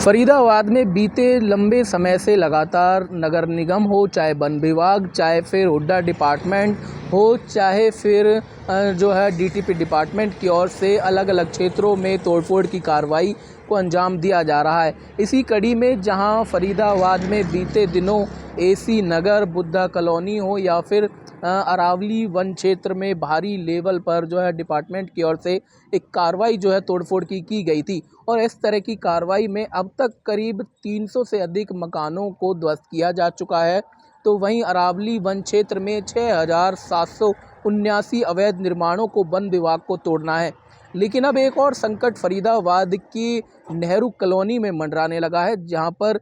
फरीदाबाद में बीते लंबे समय से लगातार नगर निगम हो, चाहे वन विभाग, चाहे फिर हुड्डा डिपार्टमेंट हो, चाहे फिर जो है डीटीपी डिपार्टमेंट की ओर से अलग अलग क्षेत्रों में तोड़फोड़ की कार्रवाई को अंजाम दिया जा रहा है। इसी कड़ी में जहां फरीदाबाद में बीते दिनों एसी नगर, बुद्धा कॉलोनी हो या फिर अरावली वन क्षेत्र में भारी लेवल पर जो है डिपार्टमेंट की ओर से एक कार्रवाई जो है तोड़फोड़ की गई थी और इस तरह की कार्रवाई में अब तक करीब 300 से अधिक मकानों को ध्वस्त किया जा चुका है। तो वहीं अरावली वन क्षेत्र में 6,779 अवैध निर्माणों को वन विभाग को तोड़ना है। लेकिन अब एक और संकट फरीदाबाद की नेहरू कॉलोनी में मंडराने लगा है, जहां पर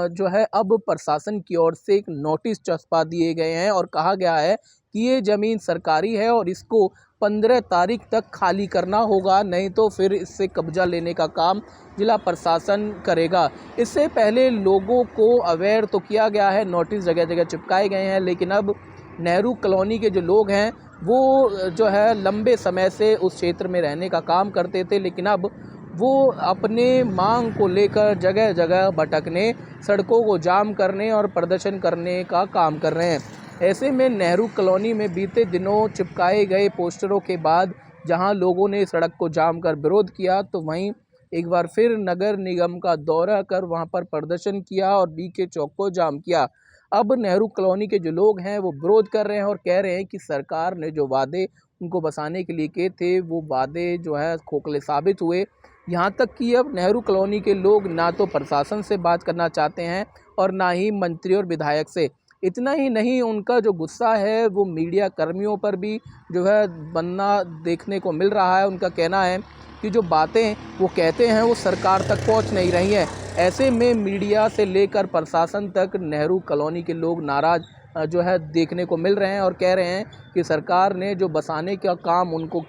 जो है अब प्रशासन की ओर से एक नोटिस चस्पा दिए गए हैं और कहा गया है कि ये ज़मीन सरकारी है और इसको 15 तारीख तक खाली करना होगा, नहीं तो फिर इससे कब्जा लेने का काम जिला प्रशासन करेगा। इससे पहले लोगों को अवेयर तो किया गया है, नोटिस जगह जगह चिपकाए गए हैं, लेकिन अब नेहरू कॉलोनी के जो लोग हैं वो जो है लंबे समय से उस क्षेत्र में रहने का काम करते थे, लेकिन अब वो अपने मांग को लेकर जगह जगह भटकने, सड़कों को जाम करने और प्रदर्शन करने का काम कर रहे हैं। ऐसे में नेहरू कॉलोनी में बीते दिनों चिपकाए गए पोस्टरों के बाद जहां लोगों ने सड़क को जाम कर विरोध किया, तो वहीं एक बार फिर नगर निगम का दौरा कर वहां पर प्रदर्शन किया और बीके चौक को जाम किया। अब नेहरू कॉलोनी के जो लोग हैं वो विरोध कर रहे हैं और कह रहे हैं कि सरकार ने जो वादे उनको बसाने के लिए किए थे वो वादे जो है खोखले साबित हुए। यहाँ तक कि अब नेहरू कॉलोनी के लोग ना तो प्रशासन से बात करना चाहते हैं और ना ही मंत्री और विधायक से। इतना ही नहीं, उनका जो गुस्सा है वो मीडिया कर्मियों पर भी जो है बनना देखने को मिल रहा है। उनका कहना है कि जो बातें वो कहते हैं वो सरकार तक पहुंच नहीं रही हैं। ऐसे में मीडिया से लेकर प्रशासन तक नेहरू कॉलोनी के लोग नाराज़ जो है देखने को मिल रहे हैं और कह रहे हैं कि सरकार ने जो बसाने का काम उनको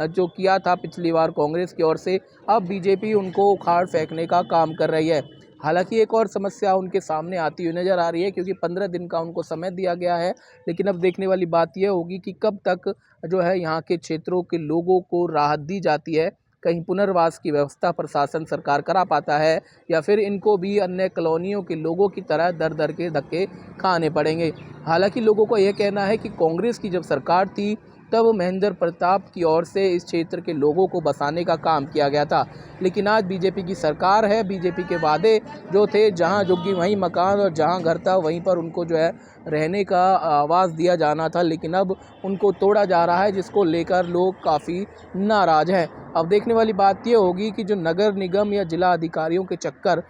जो किया था पिछली बार कांग्रेस की ओर से, अब बीजेपी उनको उखाड़ फेंकने का काम कर रही है। हालांकि एक और समस्या उनके सामने आती हुई नज़र आ रही है, क्योंकि 15 दिन का उनको समय दिया गया है, लेकिन अब देखने वाली बात यह होगी कि कब तक जो है यहाँ के क्षेत्रों के लोगों को राहत दी जाती है। कहीं पुनर्वास की व्यवस्था प्रशासन सरकार करा पाता है या फिर इनको भी अन्य कॉलोनियों के लोगों की तरह दर दर के धक्के खाने पड़ेंगे। हालांकि लोगों को यह कहना है कि कांग्रेस की जब सरकार थी तब महेंद्र प्रताप की ओर से इस क्षेत्र के लोगों को बसाने का काम किया गया था, लेकिन आज बीजेपी की सरकार है। बीजेपी के वादे जो थे, जहां झुग्गी वहीं मकान और जहां घर था वहीं पर उनको जो है रहने का आवाज़ दिया जाना था, लेकिन अब उनको तोड़ा जा रहा है, जिसको लेकर लोग काफ़ी नाराज़ हैं। अब देखने वाली बात ये होगी कि जो नगर निगम या जिला अधिकारियों के चक्कर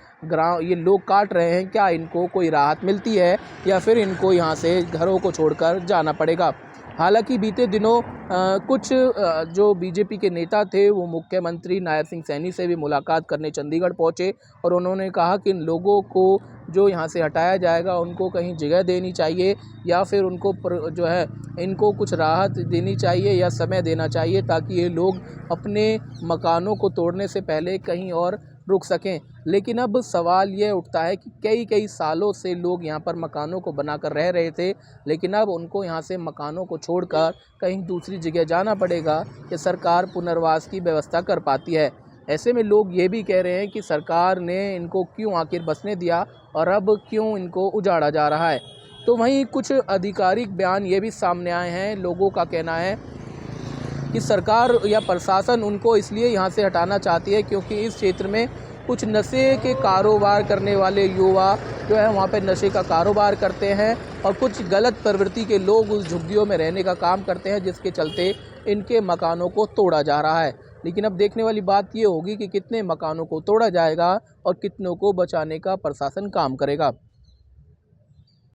ये लोग काट रहे हैं, क्या इनको कोई राहत मिलती है या फिर इनको यहाँ से घरों को छोड़कर जाना पड़ेगा। हालांकि बीते दिनों कुछ जो बीजेपी के नेता थे वो मुख्यमंत्री नायब सिंह सैनी से भी मुलाकात करने चंडीगढ़ पहुंचे और उन्होंने कहा कि इन लोगों को जो यहाँ से हटाया जाएगा उनको कहीं जगह देनी चाहिए या फिर उनको जो है इनको कुछ राहत देनी चाहिए या समय देना चाहिए, ताकि ये लोग अपने मकानों को तोड़ने से पहले कहीं और रुक सकें। लेकिन अब सवाल ये उठता है कि कई सालों से लोग यहाँ पर मकानों को बनाकर रह रहे थे, लेकिन अब उनको यहाँ से मकानों को छोड़कर कहीं दूसरी जगह जाना पड़ेगा कि सरकार पुनर्वास की व्यवस्था कर पाती है। ऐसे में लोग ये भी कह रहे हैं कि सरकार ने इनको क्यों आखिर बसने दिया और अब क्यों इनको उजाड़ा जा रहा है। तो वहीं कुछ आधिकारिक बयान ये भी सामने आए हैं। लोगों का कहना है कि सरकार या प्रशासन उनको इसलिए यहाँ से हटाना चाहती है क्योंकि इस क्षेत्र में कुछ नशे के कारोबार करने वाले युवा जो है वहाँ पे नशे का कारोबार करते हैं और कुछ गलत प्रवृत्ति के लोग उस झुग्गियों में रहने का काम करते हैं, जिसके चलते इनके मकानों को तोड़ा जा रहा है। लेकिन अब देखने वाली बात ये होगी कि कितने मकानों को तोड़ा जाएगा और कितनों को बचाने का प्रशासन काम करेगा।